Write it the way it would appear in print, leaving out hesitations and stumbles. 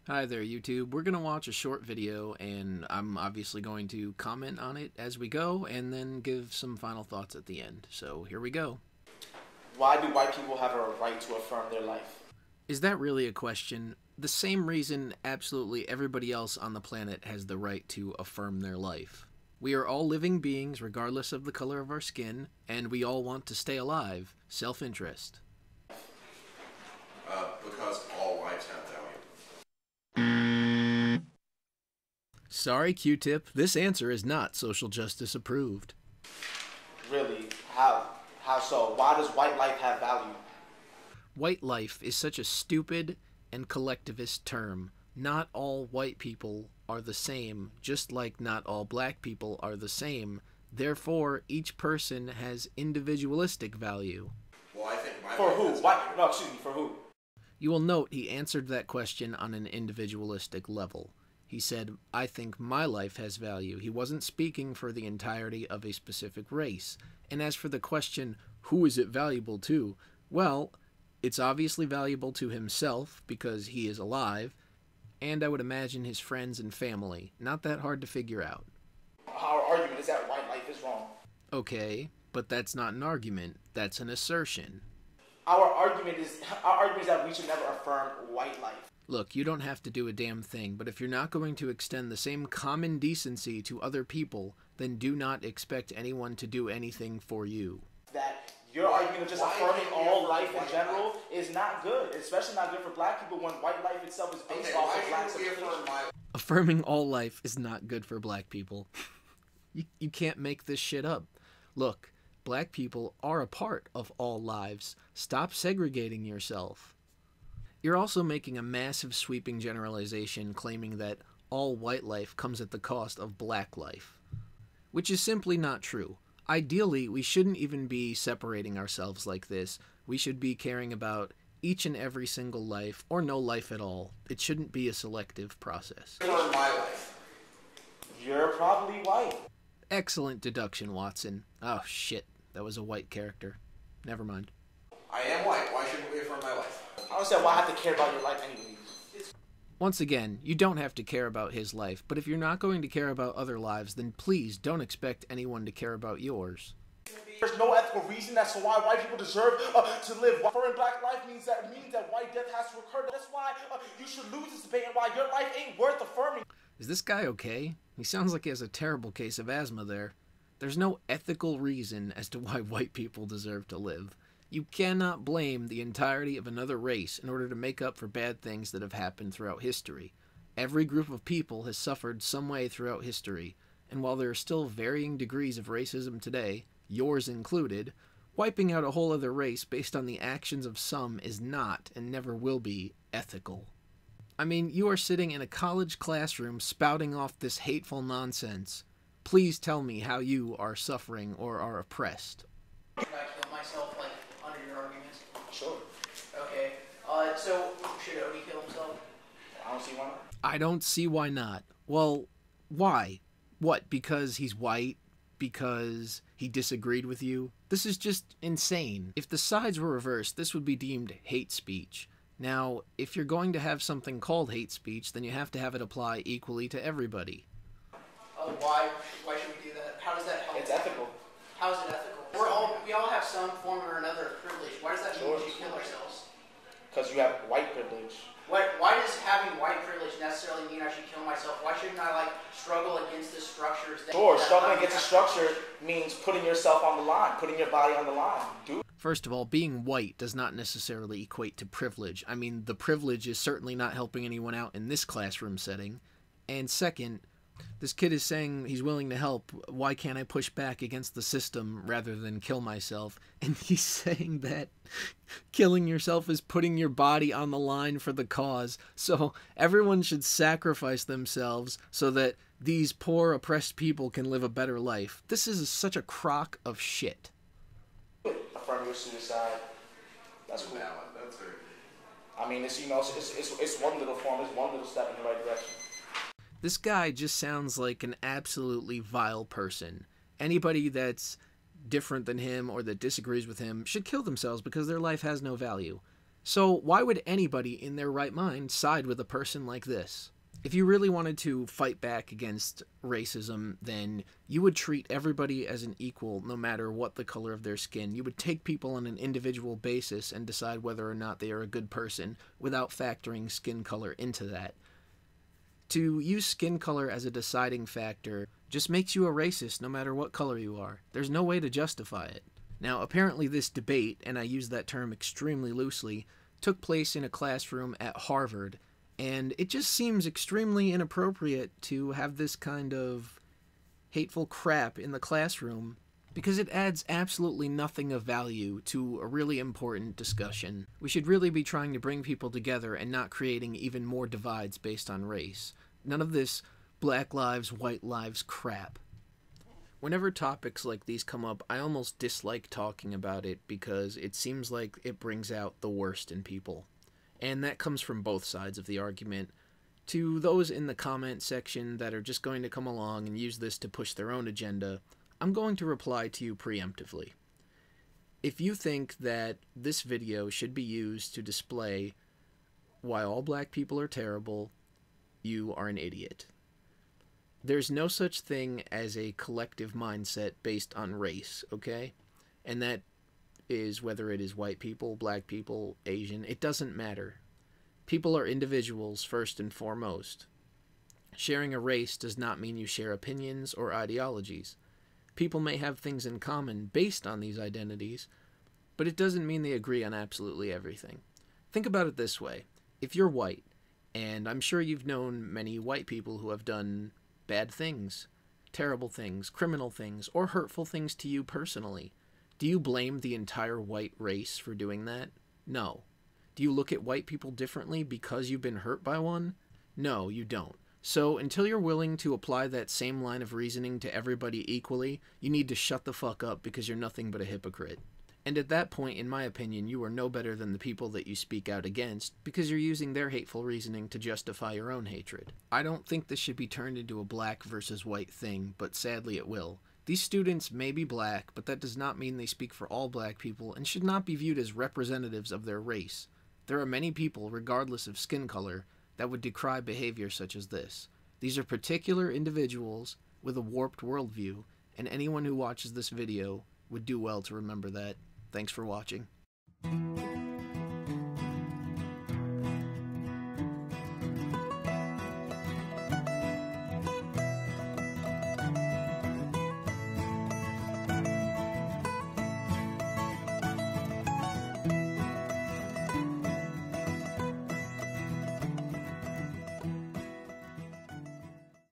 Hi there, YouTube. We're going to watch a short video, and I'm obviously going to comment on it as we go, and then give some final thoughts at the end. So here we go. Why do white people have a right to affirm their life? Is that really a question? The same reason absolutely everybody else on the planet has the right to affirm their life. We are all living beings regardless of the color of our skin, and we all want to stay alive. Self-interest. Because all whites have value. Sorry, Q-Tip. This answer is not social justice approved. Really? How so? Why does white life have value? White life is such a stupid and collectivist term. Not all white people are the same, just like not all black people are the same. Therefore, each person has individualistic value. Well, I think my For who? No, excuse me, for who? You will note he answered that question on an individualistic level. He said, I think my life has value. He wasn't speaking for the entirety of a specific race. And as for the question, who is it valuable to? Well, it's obviously valuable to himself because he is alive, and I would imagine his friends and family. Not that hard to figure out. Our argument is that white life is wrong. Okay, but that's not an argument. That's an assertion. Our argument is that we should never affirm white life. Look, you don't have to do a damn thing, but if you're not going to extend the same common decency to other people, then do not expect anyone to do anything for you. That your argument of just affirming all life in general is not good, especially not good for black people when white life itself is based off of black civilization. Affirming all life is not good for black people. You can't make this shit up. Look, black people are a part of all lives. Stop segregating yourself. You're also making a massive sweeping generalization claiming that all white life comes at the cost of black life, which is simply not true. Ideally, we shouldn't even be separating ourselves like this. We should be caring about each and every single life, or no life at all. It shouldn't be a selective process. For my life. You're probably white. Excellent deduction, Watson. Oh, shit. That was a white character. Never mind. I am white. Why shouldn't we affirm my life? I don't understand why I have to care about your life anyways. Once again, you don't have to care about his life, but if you're not going to care about other lives, then please don't expect anyone to care about yours. There's no ethical reason as to why white people deserve to live. Affirming black life means that white death has to occur. That's why you should lose this debate and why your life ain't worth affirming. Is this guy okay? He sounds like he has a terrible case of asthma there. There's no ethical reason as to why white people deserve to live. You cannot blame the entirety of another race in order to make up for bad things that have happened throughout history. Every group of people has suffered some way throughout history, and while there are still varying degrees of racism today, yours included, wiping out a whole other race based on the actions of some is not, and never will be, ethical. I mean, you are sitting in a college classroom spouting off this hateful nonsense. Please tell me how you are suffering or are oppressed. Should I kill myself, like, under your arguments? Sure. Okay. So, should Odie kill himself? I don't see why not. I don't see why not. Well, why? What, because he's white? Because he disagreed with you? This is just insane. If the sides were reversed, this would be deemed hate speech. Now, if you're going to have something called hate speech, then you have to have it apply equally to everybody. Why should we do that? How does that help? It's ethical. How is it ethical? We all have some form or another of privilege. Why does that mean we should kill ourselves? Because you have white privilege. Why does having white privilege necessarily mean I should kill myself? Why shouldn't I, like, struggle against the structures? Sure, struggling against the structure means putting yourself on the line, putting your body on the line. First of all, being white does not necessarily equate to privilege. I mean, the privilege is certainly not helping anyone out in this classroom setting. And second, this kid is saying he's willing to help. Why can't I push back against the system rather than kill myself? And he's saying that killing yourself is putting your body on the line for the cause. So everyone should sacrifice themselves so that these poor oppressed people can live a better life. This is such a crock of shit. Affirm your suicide. That's cool. That's very good. I mean, it's, you know, it's one little form, it's one little step in the right direction. This guy just sounds like an absolutely vile person. Anybody that's different than him or that disagrees with him should kill themselves because their life has no value. So why would anybody in their right mind side with a person like this? If you really wanted to fight back against racism, then you would treat everybody as an equal no matter what the color of their skin. You would take people on an individual basis and decide whether or not they are a good person without factoring skin color into that. To use skin color as a deciding factor just makes you a racist no matter what color you are. There's no way to justify it. Now, apparently this debate, and I use that term extremely loosely, took place in a classroom at Harvard, and it just seems extremely inappropriate to have this kind of hateful crap in the classroom because it adds absolutely nothing of value to a really important discussion. We should really be trying to bring people together and not creating even more divides based on race. None of this Black lives, white lives crap. Whenever topics like these come up, I almost dislike talking about it because it seems like it brings out the worst in people. And that comes from both sides of the argument. To those in the comment section that are just going to come along and use this to push their own agenda, I'm going to reply to you preemptively. If you think that this video should be used to display why all black people are terrible, you are an idiot. There's no such thing as a collective mindset based on race, okay? And that is whether it is white people, black people, Asian, it doesn't matter. People are individuals first and foremost. Sharing a race does not mean you share opinions or ideologies. People may have things in common based on these identities, but it doesn't mean they agree on absolutely everything. Think about it this way. If you're white, and I'm sure you've known many white people who have done bad things, terrible things, criminal things, or hurtful things to you personally, do you blame the entire white race for doing that? No. Do you look at white people differently because you've been hurt by one? No, you don't. So until you're willing to apply that same line of reasoning to everybody equally, you need to shut the fuck up because you're nothing but a hypocrite. And at that point, in my opinion, you are no better than the people that you speak out against because you're using their hateful reasoning to justify your own hatred. I don't think this should be turned into a black versus white thing, but sadly it will. These students may be black, but that does not mean they speak for all black people and should not be viewed as representatives of their race. There are many people, regardless of skin color, that would decry behavior such as this. These are particular individuals with a warped worldview, and anyone who watches this video would do well to remember that. Thanks for watching.